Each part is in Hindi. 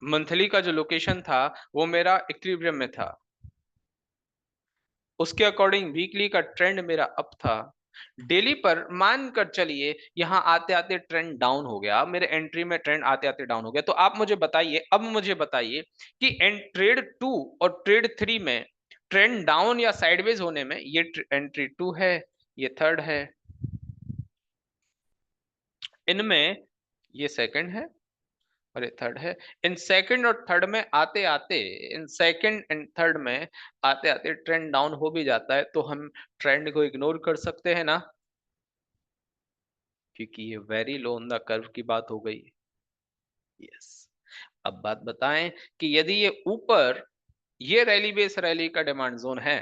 मंथली का जो लोकेशन था वो मेरा इक्विलिब्रियम में था, उसके अकॉर्डिंग वीकली का ट्रेंड मेरा अप था। डेली पर मान कर चलिए यहां आते आते ट्रेंड डाउन हो गया, मेरे एंट्री में ट्रेंड आते आते डाउन हो गया, तो आप मुझे बताइए, अब मुझे बताइए कि ट्रेड 2 और ट्रेड 3 में ट्रेंड डाउन या साइडवेज होने में ये एंट्री 2 है, ये थर्ड है, इनमें ये सेकंड है और ये थर्ड है। इन सेकंड और थर्ड में आते आते, इन सेकंड एंड थर्ड में आते आते ट्रेंड डाउन हो भी जाता है, तो हम ट्रेंड को इग्नोर कर सकते हैं ना, क्योंकि ये very low on the curve की बात हो गई। यस। अब बात बताएं कि यदि ये ऊपर, ये रैली बेस रैली का डिमांड जोन है,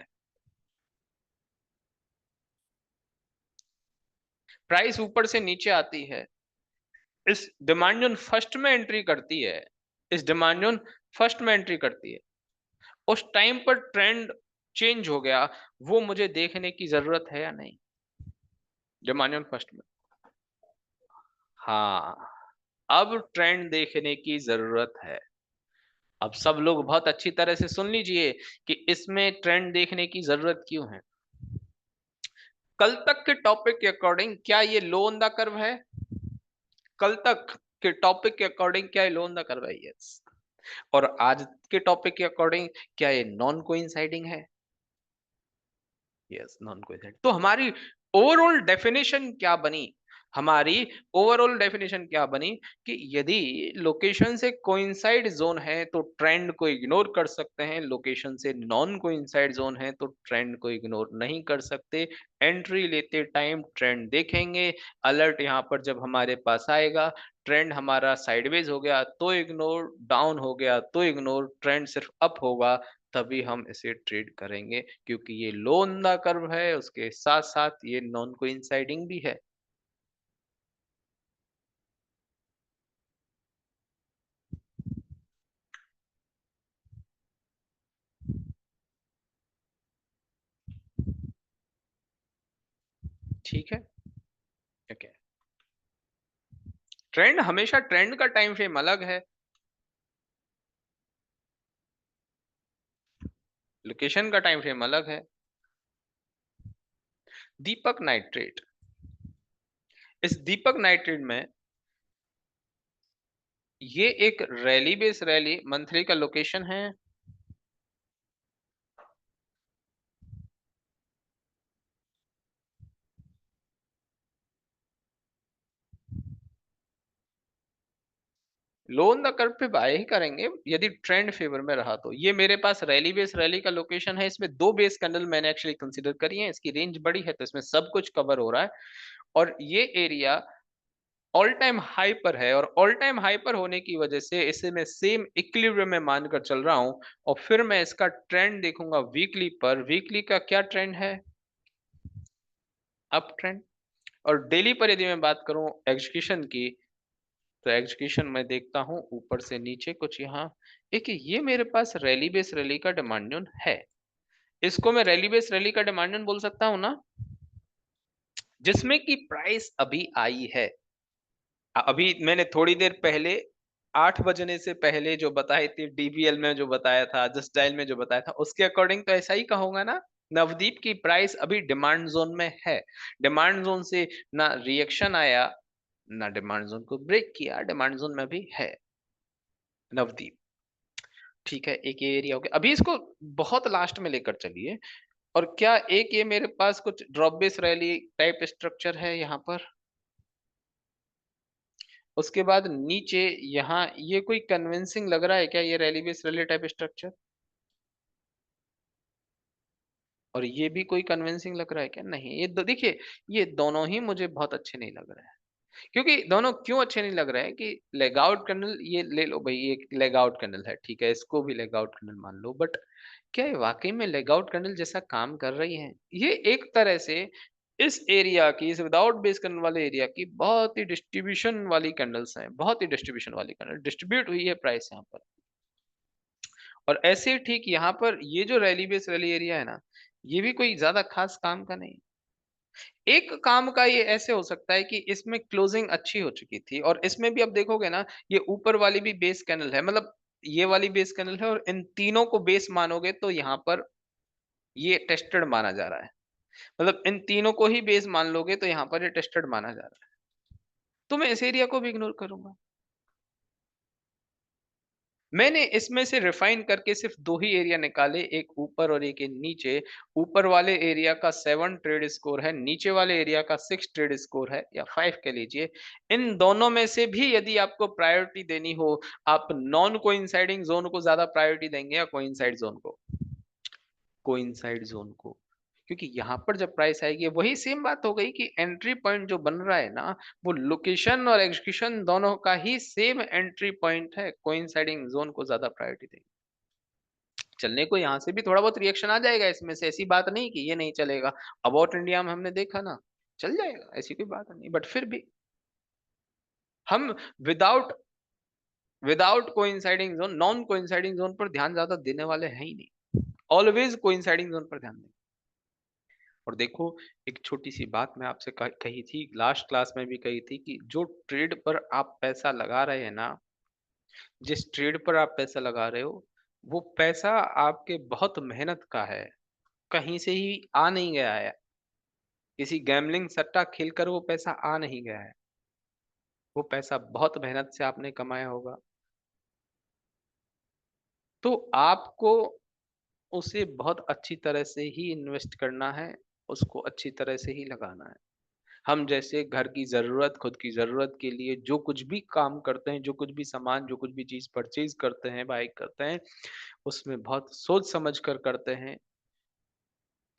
प्राइस ऊपर से नीचे आती है, इस डिमांड जोन फर्स्ट में एंट्री करती है, इस डिमांड जोन फर्स्ट में एंट्री करती है, उस टाइम पर ट्रेंड चेंज हो गया, वो मुझे देखने की जरूरत है या नहीं, डिमांड जोन फर्स्ट में। हाँ, अब ट्रेंड देखने की जरूरत है। अब सब लोग बहुत अच्छी तरह से सुन लीजिए कि इसमें ट्रेंड देखने की जरूरत क्यों है। कल तक के टॉपिक के अकॉर्डिंग क्या ये लो ऑन द कर्व है? कल तक के टॉपिक के अकॉर्डिंग क्या ये लो ऑन द कर्व है? यस। और आज के टॉपिक के अकॉर्डिंग क्या ये नॉन कोइंसाइडिंग है? Yes, non coinciding. तो हमारी ओवरऑल डेफिनेशन क्या बनी? हमारी ओवरऑल डेफिनेशन क्या बनी कि यदि लोकेशन से कोइंसाइड जोन है तो ट्रेंड को इग्नोर कर सकते हैं, लोकेशन से नॉन कोइंसाइड जोन है तो ट्रेंड को इग्नोर नहीं कर सकते। एंट्री लेते टाइम ट्रेंड देखेंगे, अलर्ट यहाँ पर जब हमारे पास आएगा, ट्रेंड हमारा साइडवेज हो गया तो इग्नोर, डाउन हो गया तो इग्नोर, ट्रेंड सिर्फ अप होगा तभी हम इसे ट्रेड करेंगे, क्योंकि ये लो ऑन द कर्व है, उसके साथ साथ ये नॉन कोइंसाइडिंग भी है। ठीक है, ओके। ट्रेंड हमेशा, ट्रेंड का टाइम फ्रेम अलग है, लोकेशन का टाइम फ्रेम अलग है। दीपक नाइट्रेट, इस दीपक नाइट्रेट में ये एक रैली बेस रैली मंथली का लोकेशन है, लो ऑन द कर्व पे बाय ही करेंगे यदि ट्रेंड फेवर में रहा तो। ये मेरे पास रैली बेस रैली का लोकेशन है, इसमें दो बेस कैंडल मैंने एक्चुअली कंसीडर करी है, इसकी रेंज बड़ी है तो इसमें सब कुछ कवर हो रहा है। और ये एरिया ऑल टाइम हाई पर है, और ऑल टाइम हाई पर होने की वजह से इसे मैं सेम इक्विलिब्रियम में मानकर चल रहा हूं। और फिर मैं इसका ट्रेंड देखूंगा वीकली पर, वीकली का क्या ट्रेंड है? Up trend. और डेली पर यदि मैं बात करूं एग्जीक्यूशन की, तो एग्जीक्यूशन मैं देखता हूं ऊपर से नीचे कुछ यहाँ, एक ये मेरे पास रैली बेस रैली का डिमांड जोन है, इसको मैं रैली बेस रैली का डिमांड जोन बोल सकता हूँ ना, जिसमें की प्राइस अभी आई है। अभी मैंने थोड़ी देर पहले 8 बजने से पहले जो बताई थी, डीबीएल में जो बताया था, जस्ट डायल में जो बताया था, उसके अकॉर्डिंग तो ऐसा ही कहूंगा ना। नवदीप की प्राइस अभी डिमांड जोन में है, डिमांड जोन से ना रिएक्शन आया, ना डिमांड जोन को ब्रेक किया, डिमांड जोन में भी है नवदीप। ठीक है, एक ये एरिया हो गया, अभी इसको बहुत लास्ट में लेकर चलिए। और क्या एक ये मेरे पास कुछ drop base rally type structure है यहाँ पर, उसके बाद नीचे यहाँ ये कोई कन्विंसिंग लग रहा है क्या, ये rally base rally type structure? और ये भी कोई कन्विंसिंग लग रहा है क्या? नहीं, ये देखिए, ये दोनों ही मुझे बहुत अच्छे नहीं लग रहे हैं। क्योंकि दोनों क्यों अच्छे नहीं लग रहे हैं कि लेग आउट कर्नल, ये ले लो भाई, ये लेग आउट कर्नल है, ठीक है, इसको भी लेग आउट कर्नल मान लो, बट क्या ये वाकई में लेग आउट कर्नल जैसा काम कर रही है? ये एक तरह से इस एरिया की, इस विदाउट बेस कर्नल वाले एरिया की बहुत ही डिस्ट्रीब्यूशन वाली कैंडल्स हैं, बहुत ही डिस्ट्रीब्यूशन वाली कैंडल, डिस्ट्रीब्यूट हुई है प्राइस यहाँ पर। और ऐसे ही ठीक यहाँ पर ये जो रैली बेस रैली एरिया है ना, ये भी कोई ज्यादा खास काम का नहीं। एक काम का ये ऐसे हो सकता है कि इसमें क्लोजिंग अच्छी हो चुकी थी, और इसमें भी अब देखोगे ना, ये ऊपर वाली भी बेस कैंडल है, मतलब ये वाली बेस कैंडल है, और इन तीनों को बेस मानोगे तो यहाँ पर ये टेस्टेड माना जा रहा है। मतलब इन तीनों को ही बेस मान लोगे तो यहाँ पर ये टेस्टेड माना जा रहा है। तो मैं इस एरिया को भी इग्नोर करूंगा। मैंने इसमें से रिफाइन करके सिर्फ दो ही एरिया निकाले, एक ऊपर और एक नीचे। ऊपर वाले एरिया का 7 ट्रेड स्कोर है, नीचे वाले एरिया का 6 ट्रेड स्कोर है, या 5 कह लीजिए। इन दोनों में से भी यदि आपको प्रायोरिटी देनी हो, आप नॉन कोइंसाइडिंग जोन को ज्यादा प्रायोरिटी देंगे या कोइंसाइड जोन को? कोइंसाइड जोन को। क्योंकि यहाँ पर जब प्राइस आएगी, वही सेम बात हो गई कि एंट्री पॉइंट जो बन रहा है ना, वो लोकेशन और एग्जीक्यूशन दोनों का ही सेम एंट्री पॉइंट है। कोइंसाइडिंग जोन को ज्यादा प्रायोरिटी देंगे। चलने को यहाँ से भी थोड़ा बहुत रिएक्शन आ जाएगा इसमें से, ऐसी बात नहीं कि ये नहीं चलेगा। अबाउट इंडिया में हमने देखा ना, चल जाएगा, ऐसी कोई बात नहीं। बट फिर भी हम without without coinciding zone, non coinciding zone पर ध्यान ज्यादा देने वाले हैं ही नहीं। ऑलवेज कोइंसाइडिंग जोन पर ध्यान दें। और देखो, एक छोटी सी बात मैं आपसे कही थी, लास्ट क्लास में भी कही थी, कि जो ट्रेड पर आप पैसा लगा रहे हैं ना, जिस ट्रेड पर आप पैसा लगा रहे हो, वो पैसा आपके बहुत मेहनत का है, कहीं से ही आ नहीं गया है। किसी गैम्बलिंग सट्टा खेलकर वो पैसा आ नहीं गया है। वो पैसा बहुत मेहनत से आपने कमाया होगा। तो आपको उसे बहुत अच्छी तरह से ही इन्वेस्ट करना है, उसको अच्छी तरह से ही लगाना है। हम जैसे घर की ज़रूरत, खुद की ज़रूरत के लिए जो कुछ भी काम करते हैं, जो कुछ भी सामान, जो कुछ भी चीज़ परचेज़ करते हैं, बाय करते हैं, उसमें बहुत सोच समझ कर करते हैं।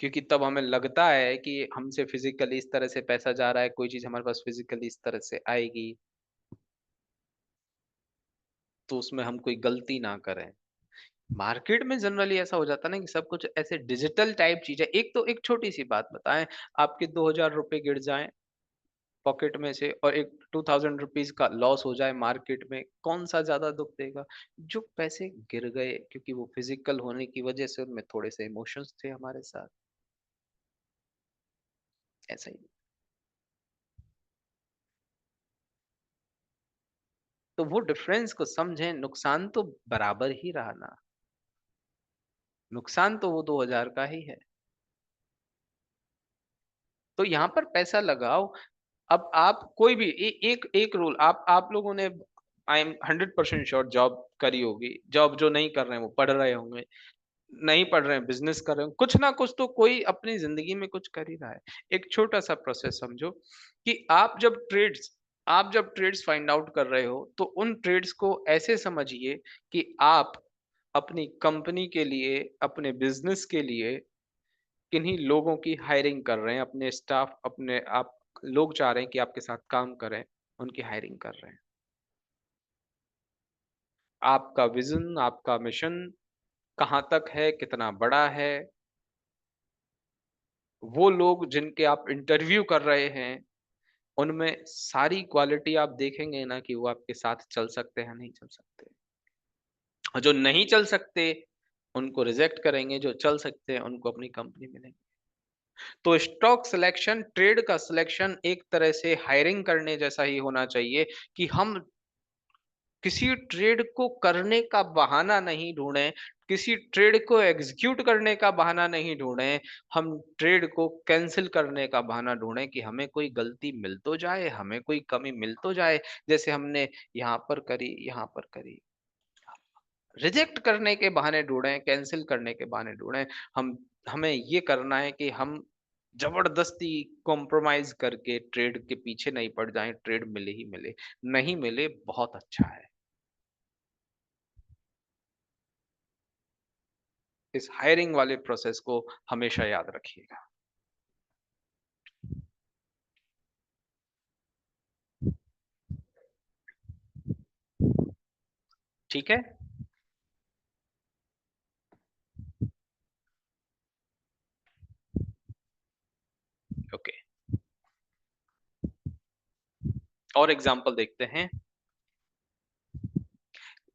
क्योंकि तब हमें लगता है कि हमसे फ़िज़िकली इस तरह से पैसा जा रहा है, कोई चीज़ हमारे पास फ़िज़िकली इस तरह से आएगी, तो उसमें हम कोई गलती ना करें। मार्केट में जनरली ऐसा हो जाता है ना कि सब कुछ ऐसे डिजिटल टाइप चीज़ है। एक तो एक छोटी-सी बात बताएँ, आपके ₹2000 गिर जाएँ पॉकेट में से, और एक ₹2000 का लॉस हो जाए मार्केट में, कौन-सा ज़्यादा दुःख देगा? जो पैसे गिर गए क्योंकि वो फिज़िकल होने की वजह से उनमें थोड़े से इमोशंस थे हमारे साथ, ऐसा ही। तो वो डिफरेंस को समझें, नुकसान तो बराबर ही रहा ना, नुकसान तो वो 2000 का ही है। तो यहाँ पर पैसा लगाओ। अब आप कोई भी एक एक रूल, आप लोगों ने, आई एम 100% श्योर, जॉब करी होगी। जॉब जो नहीं कर रहे हैं वो पढ़ रहे होंगे, नहीं पढ़ रहे हैं बिजनेस कर रहे हो, कुछ ना कुछ तो कोई अपनी जिंदगी में कुछ कर ही रहा है। एक छोटा सा प्रोसेस समझो, कि आप जब ट्रेड्स फाइंड आउट कर रहे हो, तो उन ट्रेड्स को ऐसे समझिए कि आप अपनी कंपनी के लिए, अपने बिजनेस के लिए किन्हीं लोगों की हायरिंग कर रहे हैं, अपने स्टाफ, अपने आप लोग चाह रहे हैं कि आपके साथ काम करें, उनकी हायरिंग कर रहे हैं। आपका विजन, आपका मिशन कहाँ तक है, कितना बड़ा है, वो लोग जिनके आप इंटरव्यू कर रहे हैं, उनमें सारी क्वालिटी आप देखेंगे ना, कि वो आपके साथ चल सकते हैं, नहीं चल सकते। और जो नहीं चल सकते, उनको रिजेक्ट करेंगे, जो चल सकते हैं, उनको अपनी कंपनी में लेंगे। तो स्टॉक सिलेक्शन, ट्रेड का सिलेक्शन एक तरह से हायरिंग करने जैसा ही होना चाहिए, कि हम किसी ट्रेड को करने का बहाना नहीं ढूँढें, किसी ट्रेड को एग्ज़ीक्यूट करने का बहाना नहीं ढूँढें, हम ट्रेड को कैंसल करने का बहाना ढूँढें, कि हमें कोई गलती मिल तो जाए, हमें कोई कमी मिल तो जाए, जैसे हमने यहाँ पर करी, यहाँ पर करी। रिजेक्ट करने के बहाने ढूँढें, कैंसल करने के बहाने ढूँढें। हमें ये करना है कि हम ज़बरदस्ती कॉम्प्रोमाइज़ करके ट्रेड के पीछे नहीं पड़ जाएँ, ट्रेड मिले ही मिले, नहीं मिले बहुत अच्छा है। इस हायरिंग वाले प्रोसेस को हमेशा याद रखिएगा। ठीक है? ओके। और एग्ज़ाम्पल देखते हैं।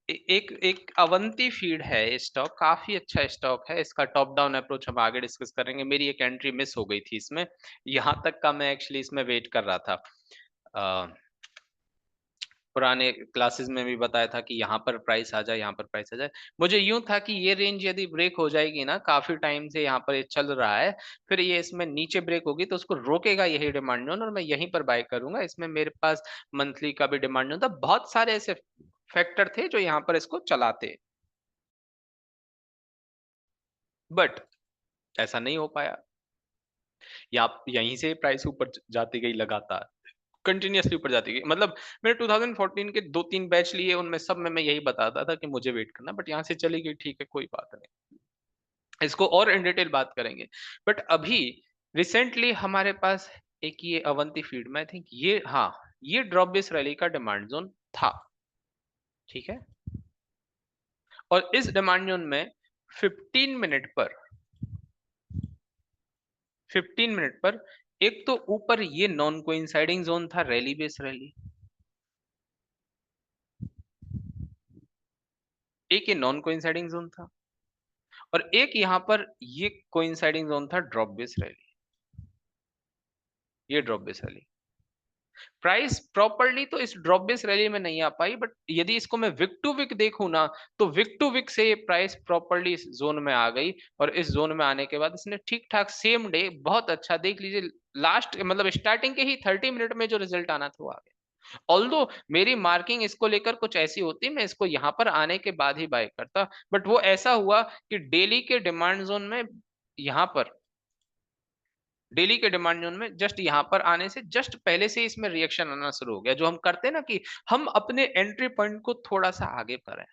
एक एक अवंती फीड है ये स्टॉक, काफ़ी अच्छा स्टॉक है। इसका टॉप डाउन अप्रोच हम आगे डिस्कस करेंगे। मेरी एक एंट्री मिस हो गई थी इसमें। यहाँ तक का मैं एक्चुअली इसमें वेट कर रहा था। अ पुराने क्लासेस में भी बताया था कि यहाँ पर प्राइस आ जाए, यहाँ पर प्राइस आ जाए। मुझे यूं था कि ये रेंज यदि ब्रेक हो जाएगी ना, काफी टाइम से यहाँ पर ये चल रहा है, फिर ये इसमें नीचे ब्रेक होगी तो उसको रोकेगा यही डिमांड जोन, और मैं यहीं पर बाय करूंगा। इसमें मेरे पास मंथली का भी डिमांड जोन था, बहुत सारे ऐसे फैक्टर थे जो यहाँ पर इसको चलाते, बट ऐसा नहीं हो पाया। या यहीं से प्राइस ऊपर जाती गई लगातार, कंटिन्यूअसली ऊपर जाती गई। मतलब मैंने 2014 के 2-3 बैच लिए, उनमें सब में मैं यही बताता था कि मुझे वेट करना, बट यहाँ से चली गई, ठीक है कोई बात नहीं, इसको और इन डिटेल बात करेंगे। बट अभी रिसेंटली हमारे पास एक ये अवंती फीड में, आई थिंक ये, हाँ, ये ड्रॉप बेस रैली का डिमांड जोन था, ठीक है। और इस डिमांड जोन में 15 मिनट पर 15 मिनट पर एक तो ऊपर ये नॉन कोइंसाइडिंग जोन था, रैली बेस रैली, एक ये नॉन कोइंसाइडिंग जोन था, और एक यहां पर ये कोइंसाइडिंग जोन था ड्रॉप बेस रैली, ये drop base rally. Price properly तो इस ड्रॉप बेस रैली में नहीं आ पाई, बट यदि इसको मैं विक टू विक देखूं ना, तो विक टू विक से ये प्राइस प्रॉपरली इस जोन में आ गई, और इस जोन में आने के बाद इसने ठीक ठाक सेम डे बहुत अच्छा, देख लीजिए लास्ट मतलब स्टार्टिंग के ही 30 मिनट में जो रिजल्ट आना था वो आ गया। ऑल्दो मेरी मार्किंग इसको लेकर कुछ ऐसी होती, मैं इसको यहां पर आने के बाद ही बाय करता, बट वो ऐसा हुआ कि डेली के डिमांड जोन में, यहां पर डेली के डिमांड जोन में जस्ट यहां पर आने से जस्ट पहले से ही इसमें रिएक्शन आना शुरू हो गया, जो हम करते हैं ना कि हम अपने एंट्री पॉइंट को थोड़ा सा आगे करें,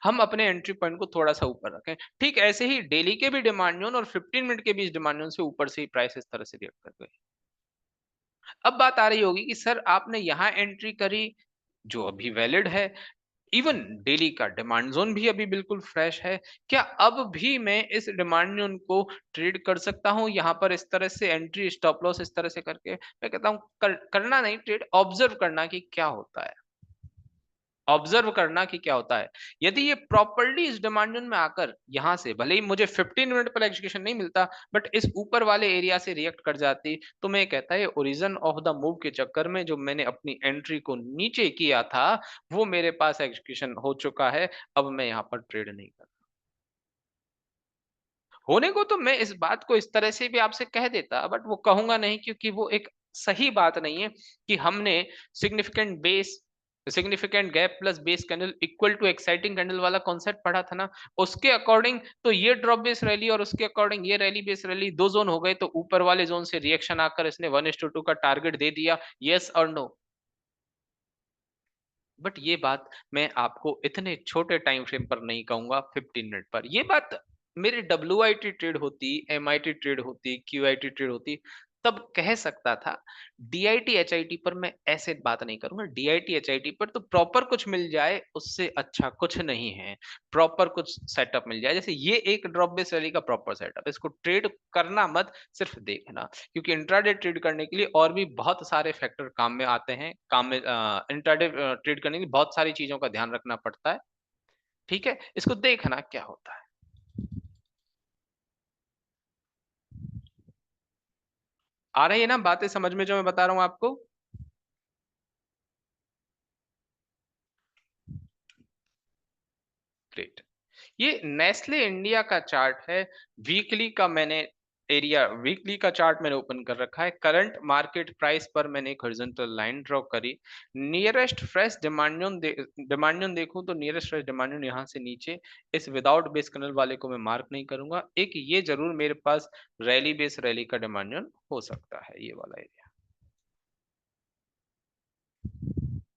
हम अपने एंट्री पॉइंट को थोड़ा सा ऊपर रखें, ठीक ऐसे ही डेली के भी डिमांड जोन और 15 मिनट के बीच डिमांड जोन से ऊपर से ही प्राइस इस तरह से रिएक्ट कर गई। अब बात आ रही होगी कि सर आपने यहां एंट्री करी, जो अभी वैलिड है, इवन डेली का डिमांड जोन भी अभी बिल्कुल फ्रेश है, क्या अब भी मैं इस डिमांड जोन को ट्रेड कर सकता हूं यहां पर इस तरह से एंट्री स्टॉप लॉस इस तरह से करके? मैं कहता हूं करना नहीं ट्रेड, ऑब्जर्व करना कि क्या होता है, ऑब्जर्व करना कि क्या होता है। यदि ये प्रॉपर्ली इस डिमांड जोन में आकर यहां से भले ही मुझे 15 मिनट पर एग्जीक्यूशन नहीं मिलता, बट इस ऊपर वाले एरिया से रिएक्ट कर जाती, तो मैं कहता है ओरिजिन ऑफ द मूव के चक्कर में जो मैंने अपनी एंट्री को नीचे किया था, वो मेरे पास एग्जीक्यूशन हो चुका है। अब मैं यहाँ पर ट्रेड नहीं कर, होने को तो मैं इस बात को इस तरह से भी आपसे कह देता, बट वो कहूंगा नहीं, क्योंकि वो एक सही बात नहीं है कि हमने significant base significant gap plus base candle equal to exciting candle वाला कॉन्सेप्ट पढ़ा था ना, उसके अकॉर्डिंग तो ये ड्रॉप बेस रैली और उसके अकॉर्डिंग ये रैली बेस रैली दो जोन हो गए, तो ऊपर वाले जोन से रिएक्शन आकर इसने 1:2 का टारगेट दे दिया, यस और नो। बट ये बात मैं आपको इतने छोटे टाइम फ्रेम पर नहीं कहूंगा, 15 मिनट पर ये बात मेरी WIT ट्रेड होती, MIT ट्रेड होती, QIT ट्रेड होती, तब कह सकता था। DIT HIT पर मैं ऐसे बात नहीं करूंगा, DIT HIT पर तो प्रॉपर कुछ मिल जाए उससे अच्छा कुछ नहीं है, प्रॉपर कुछ सेटअप मिल जाए, जैसे ये एक ड्रॉप बेस रैली का प्रॉपर सेटअप, इसको ट्रेड करना मत, सिर्फ देखना, क्योंकि इंट्राडे ट्रेड करने के लिए और भी बहुत सारे फैक्टर काम में आते हैं, काम में इंट्राडे ट्रेड करने के लिए बहुत सारी चीजों का ध्यान रखना पड़ता है, ठीक है, इसको देखना क्या होता है। आ रही है ना बातें समझ में जो मैं बता रहा हूं आपको? ग्रेट। ये नेस्ले इंडिया का चार्ट है, वीकली का मैंने एरिया, वीकली का चार्ट मैंने ओपन कर रखा है, करंट मार्केट प्राइस पर मैंने एक हॉरिजॉन्टल लाइन ड्रॉ करी, nearest fresh demand zone demand zone देखूं तो नियरेस्ट फ्रेश डिमांड जोन यहाँ से नीचे, इस विदाउट बेस कैंडल वाले को मैं मार्क नहीं करूंगा, एक ये जरूर मेरे पास रैली बेस रैली का डिमांड जोन हो सकता है, ये वाला एरिया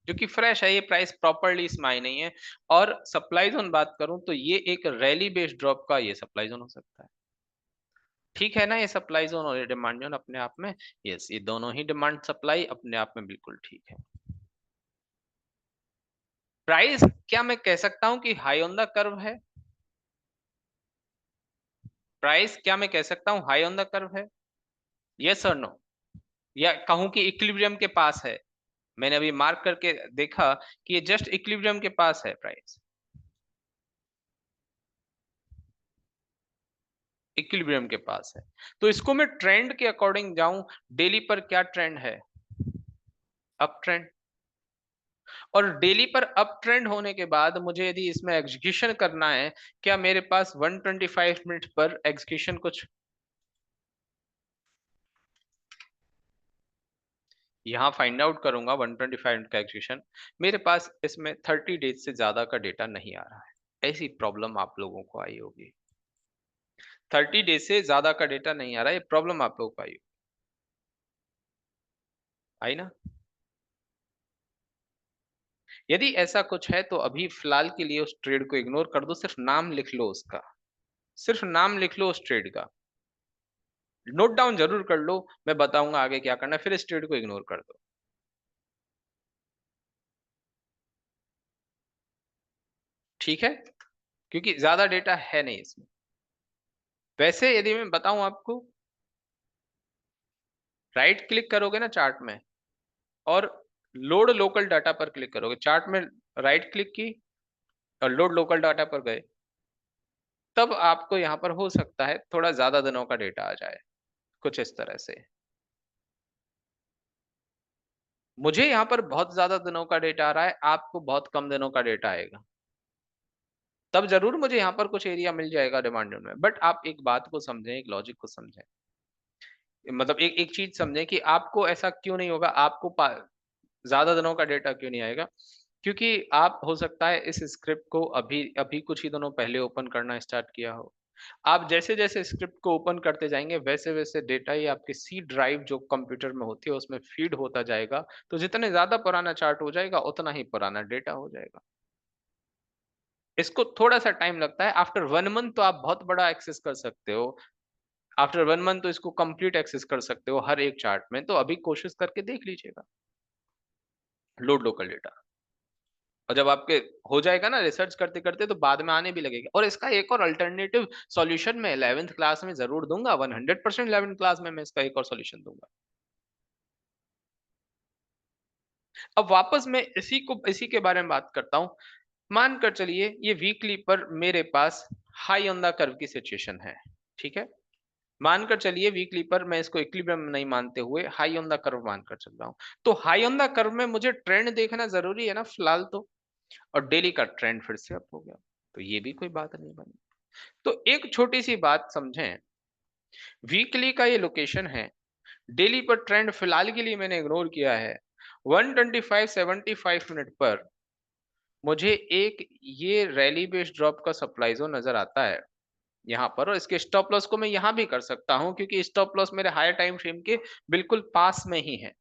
जो कि फ्रेश है, ये प्राइस प्रॉपरली इसमें आई नहीं है। और सप्लाई जोन बात करूं तो ये एक रैली बेस्ड ड्रॉप का ये सप्लाई जोन हो सकता है, ठीक है ना, ये सप्लाई जोन और ये डिमांड जोन अपने आप में, यस, ये दोनों ही डिमांड सप्लाई अपने आप में बिल्कुल ठीक है। प्राइस क्या मैं कह सकता हूं कि हाई ऑन द कर्व है? प्राइस क्या मैं कह सकता हूं हाई ऑन द कर्व है, यस और नो? या कहूं कि इक्विलिब्रियम के पास है? मैंने अभी मार्क करके देखा कि ये जस्ट इक्विलिब्रियम के पास है प्राइस, इक्विलिब्रियम के पास है। तो इसको मैं ट्रेंड के अकॉर्डिंग जाऊं, डेली पर क्या ट्रेंड है? Up trend. और डेली पर अप ट्रेंड होने के बाद मुझे यदि इसमें एग्जीक्यूशन करना है, क्या मेरे पास 125 मिनट पर एग्जीक्यूशन कुछ यहाँ फाइंड आउट करूंगा 125 मिनट का एग्जीक्यूशन, मेरे पास इसमें 30 डेज से ज्यादा का डेटा नहीं आ रहा है। ऐसी प्रॉब्लम आप लोगों को आई होगी। 30 डेज से ज्यादा का डेटा नहीं आ रहा है, ये प्रॉब्लम आप लोगों को आई ना? यदि ऐसा कुछ है तो अभी फिलहाल के लिए उस ट्रेड को इग्नोर कर दो, सिर्फ नाम लिख लो उसका, सिर्फ नाम लिख लो उस ट्रेड का, नोट डाउन जरूर कर लो, मैं बताऊंगा आगे क्या करना है, फिर इस ट्रेड को इग्नोर कर दो। ठीक है? क्योंकि ज्यादा डेटा है नहीं इसमें। वैसे यदि मैं बताऊं आपको, राइट क्लिक करोगे ना चार्ट में, और लोड लोकल डाटा पर क्लिक करोगे, चार्ट में राइट क्लिक की और लोड लोकल डाटा पर गए, तब आपको यहां पर हो सकता है थोड़ा ज्यादा दिनों का डेटा आ जाए, कुछ इस तरह से। मुझे यहाँ पर बहुत ज्यादा दिनों का डेटा आ रहा है, आपको बहुत कम दिनों का डेटा आएगा, तब जरूर मुझे यहाँ पर कुछ एरिया मिल जाएगा डिमांड में। बट आप एक बात को समझें, एक लॉजिक को समझें, मतलब एक एक चीज समझें कि आपको ऐसा क्यों नहीं होगा, आपको ज्यादा दिनों का डेटा क्यों नहीं आएगा। क्योंकि आप हो सकता है इस स्क्रिप्ट को अभी अभी कुछ ही दिनों पहले ओपन करना स्टार्ट किया हो। आप जैसे जैसे स्क्रिप्ट को ओपन करते जाएंगे वैसे वैसे डेटा ही आपके सी ड्राइव जो कंप्यूटर में होती है उसमें फीड होता जाएगा, तो जितने ज्यादा पुराना चार्ट हो जाएगा उतना ही पुराना डेटा हो जाएगा। इसको थोड़ा सा टाइम लगता है, आफ्टर 1 मंथ तो आप बहुत बड़ा एक्सेस कर सकते हो। आफ्टर 1 मंथ तो इसको कंप्लीट एक्सेस कर सकते हो हर एक चार्ट में, तो अभी कोशिश करके देख लीजिएगा लोड लोकल डेटा। और जब आपके हो जाएगा ना रिसर्च करते करते, तो बाद में आने भी लगेगा। और इसका एक और अल्टरनेटिव सॉल्यूशन मैं 11th क्लास में जरूर दूंगा, 100% 11th क्लास में मैं इसका एक और सॉल्यूशन दूंगा। अब वापस मैं इसी के बारे में बात करता हूं। मानकर चलिए ये वीकली पर मेरे पास हाई ऑन द कर्व की सिचुएशन है। ठीक है? मानकर चलिए वीकली पर मैं इसको इक्विलिब्रियम नहीं मानते हुए हाई ऑन द कर्व मानकर चल रहा हूं, तो हाई ऑन द कर्व में मुझे ट्रेंड देखना जरूरी है ना फिलहाल तो। और डेली का ट्रेंड फिर से अप हो गया, तो ये भी कोई बात नहीं बनी। तो एक छोटी सी बात समझें, वीकली का ये लोकेशन है, डेली पर ट्रेंड फिलहाल के लिए मैंने इग्नोर किया है। 125-75 मिनट पर मुझे एक ये रैली बेस्ड ड्रॉप का सप्लाई जोन नजर आता है यहाँ पर, और इसके स्टॉप लॉस को मैं यहाँ भी कर सकता हूँ क्योंकि स्टॉप लॉस मेरे हायर टाइम फ्रेम के बिल्कुल पास में ही है।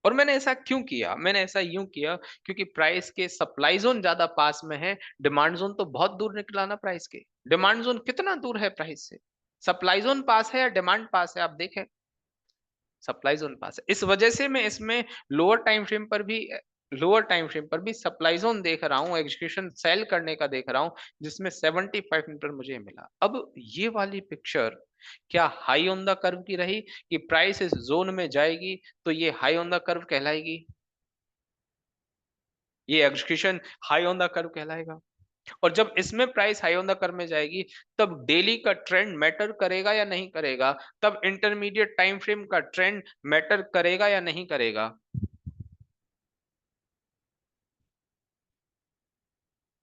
और मैंने ऐसा क्यों किया? मैंने ऐसा यूं किया क्योंकि प्राइस के सप्लाई जोन ज्यादा पास में है, डिमांड जोन तो बहुत दूर निकला ना प्राइस के। डिमांड जोन कितना दूर है प्राइस से? सप्लाई जोन पास है या डिमांड पास है, आप देखें। सप्लाई जोन पास है, इस वजह से मैं इसमें लोअर टाइम फ्रेम पर भी लोअर टाइम फ्रेम पर भी सप्लाई जोन देख रहा हूँ, एग्जीक्यूशन सेल करने का देख रहा हूँ, जिसमें 75 मिनट पर मुझे मिला। अब ये वाली पिक्चर क्या हाई ऑन द कर्व की रही कि प्राइस इस जोन में जाएगी तो ये हाई ऑन द कर्व कहलाएगी, ये execution high on the curve कहलाएगा। और जब इसमें price high on the curve में जाएगी, तब डेली का ट्रेंड मैटर करेगा या नहीं करेगा? तब इंटरमीडिएट टाइम फ्रेम का ट्रेंड मैटर करेगा या नहीं करेगा?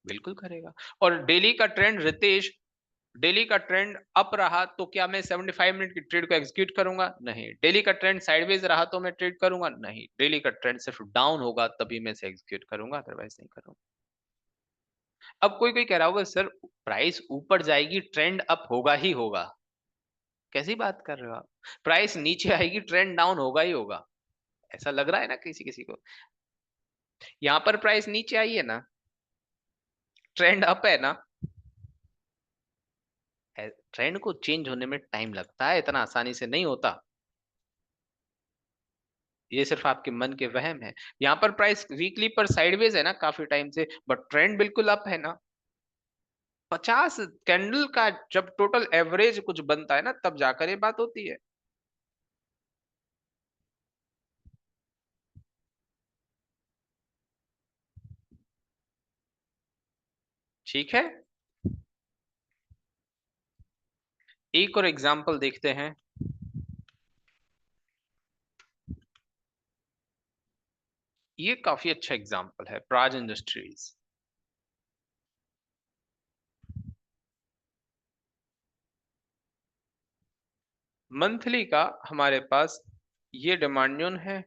बिल्कुल करेगा। और डेली का ट्रेंड रितेश, डेली का ट्रेंड अप रहा तो क्या मैं 75 मिनट की ट्रेड को एग्जीक्यूट करूंगा? नहीं। डेली का ट्रेंड साइडवेज रहा तो मैं ट्रेड करूंगा? नहीं। डेली का ट्रेंड सिर्फ डाउन होगा तभी मैं इसे एग्जीक्यूट करूंगा, अदरवाइज नहीं करूंगा। अब कोई कोई कह रहा होगा सर प्राइस ऊपर जाएगी ट्रेंड अप होगा ही होगा, कैसी बात कर रहे हो आप? प्राइस नीचे आएगी ट्रेंड डाउन होगा ही होगा, ऐसा लग रहा है ना किसी किसी को। यहाँ पर प्राइस नीचे आई है ना, ट्रेंड अप है ना। ट्रेंड को चेंज होने में टाइम लगता है, इतना आसानी से नहीं होता। ये सिर्फ आपके मन के वहम है। यहाँ पर प्राइस वीकली पर साइडवेज है ना काफी टाइम से, बट ट्रेंड बिल्कुल अप है ना। 50 कैंडल का जब टोटल एवरेज कुछ बनता है ना, तब जाकर ये बात होती है। ठीक है? एक और एग्जांपल देखते हैं। ये काफी अच्छा एग्जाम्पल है, प्राज इंडस्ट्रीज। मंथली का हमारे पास ये डिमांड है,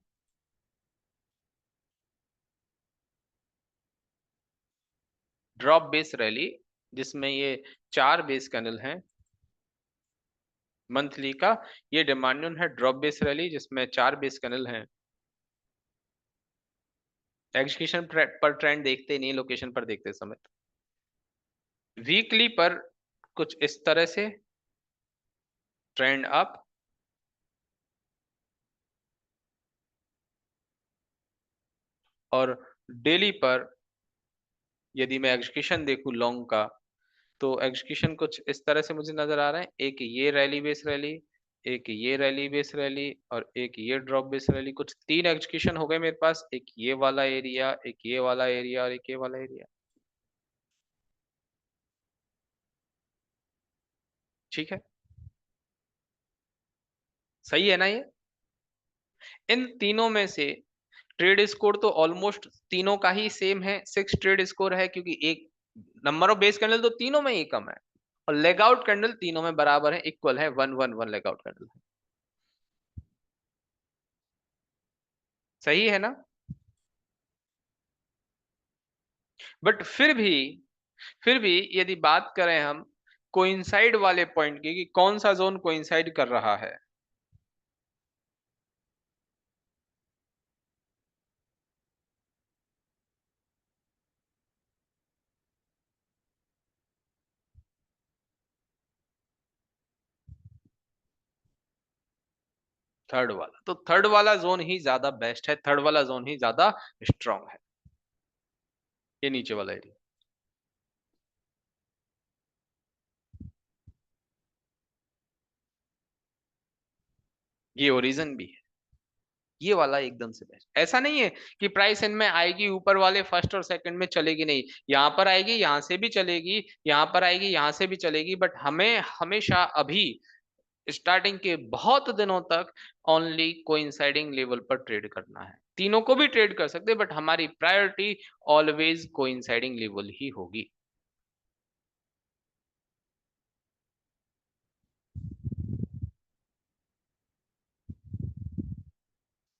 ड्रॉप बेस रैली, जिसमें ये 4 बेस कैंडल हैं। मंथली का ये डिमांड है ड्रॉप बेस रैली, जिसमें 4 बेस कैंडल हैं। एग्जीक्यूशन पर ट्रेंड देखते नहीं, लोकेशन पर देखते समय। वीकली पर कुछ इस तरह से ट्रेंड अप, और डेली पर यदि मैं एग्जीक्यूशन देखूं लॉन्ग का, तो एग्जीक्यूशन कुछ इस तरह से मुझे नजर आ रहा है। एक ये रैली बेस रैली, एक ये रैली बेस रैली, और एक ये ड्रॉप बेस रैली। कुछ 3 एग्जीक्यूशन हो गए मेरे पास, एक ये वाला एरिया, एक ये वाला एरिया, और एक ये वाला एरिया। ठीक है, सही है ना ये? इन तीनों में से ट्रेड स्कोर तो ऑलमोस्ट तीनों का ही सेम है, 6 ट्रेड स्कोर है, क्योंकि एक नंबर ऑफ बेस कैंडल तो तीनों में ही कम है, और लेग आउट कैंडल तीनों में बराबर है, इक्वल है, 1 1 1 लेग आउट कैंडल है। सही है ना? बट फिर भी यदि बात करें हम कोइंसाइड वाले पॉइंट की, कि कौन सा जोन कोइंसाइड कर रहा है, थर्ड वाला, तो थर्ड वाला जोन ही ज्यादा बेस्ट है, थर्ड वाला जोन ही ज्यादा स्ट्रांग है, ये नीचे वाला एरिया। ये ओरिजिन भी है, ये वाला एकदम से बेस्ट। ऐसा नहीं है कि प्राइस इन में आएगी ऊपर वाले फर्स्ट और सेकंड में चलेगी नहीं, यहां पर आएगी, यहां से भी चलेगी, यहां पर आएगी, यहां से भी चलेगी, बट हमें हमेशा अभी स्टार्टिंग के बहुत दिनों तक ओनली कोइंसाइडिंग लेवल पर ट्रेड करना है। तीनों को भी ट्रेड कर सकते हैं, बट हमारी प्रायोरिटी ऑलवेज कोइंसाइडिंग लेवल ही होगी।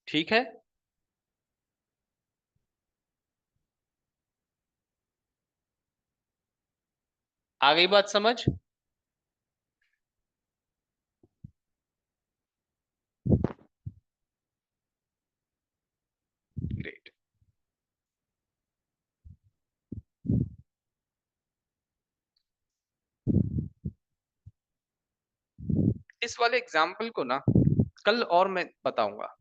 ठीक है, आ गई बात समझ? ग्रेट। इस वाले एग्जाम्पल को ना कल और मैं बताऊंगा,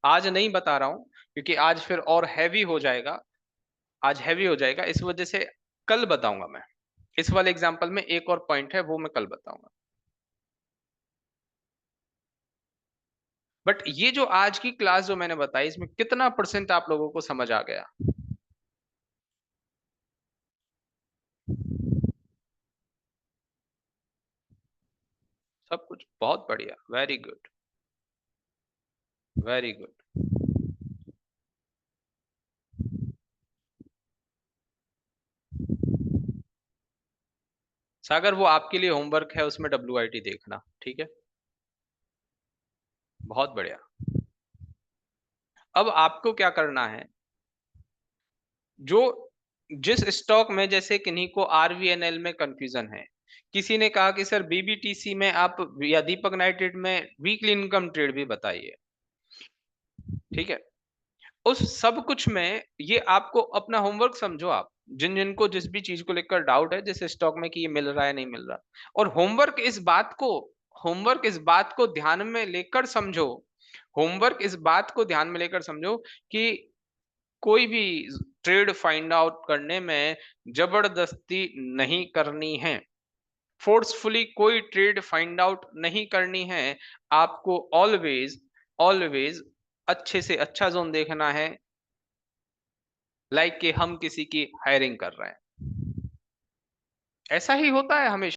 आज नहीं बता रहा हूं, क्योंकि आज फिर और हैवी हो जाएगा, आज हैवी हो जाएगा, इस वजह से कल बताऊंगा मैं। इस वाले एग्जाम्पल में एक और पॉइंट है, वो मैं कल बताऊंगा। बट ये जो आज की क्लास जो मैंने बताई, इसमें कितना परसेंट आप लोगों को समझ आ गया? सब कुछ बहुत बढ़िया, वेरी गुड, वेरी गुड। सागर, वो आपके लिए होमवर्क है, उसमें WIT देखना, ठीक है? बहुत बढ़िया। अब आपको क्या करना है, जो जिस स्टॉक में, जैसे किन्हीं को RVNL में कंफ्यूजन है, किसी ने कहा कि सर BBTC में आप, या दीपक नाइट्रेट में वीकली इनकम ट्रेड भी बताइए, ठीक है? उस सब कुछ में ये आपको अपना होमवर्क समझो आप, जिन जिनको जिस भी चीज को लेकर डाउट है, जैसे स्टॉक में कि ये मिल रहा है नहीं मिल रहा, और होमवर्क इस बात को ध्यान में लेकर समझो, होमवर्क इस बात को ध्यान में लेकर समझो कि कोई भी ट्रेड फाइंड आउट करने में जबरदस्ती नहीं करनी है, फोर्सफुली कोई ट्रेड फाइंड आउट नहीं करनी है। आपको ऑलवेज ऑलवेज अच्छे से अच्छा जोन देखना है, लाइक कि हम किसी की हायरिंग कर रहे हैं। ऐसा ही होता है हमेशा।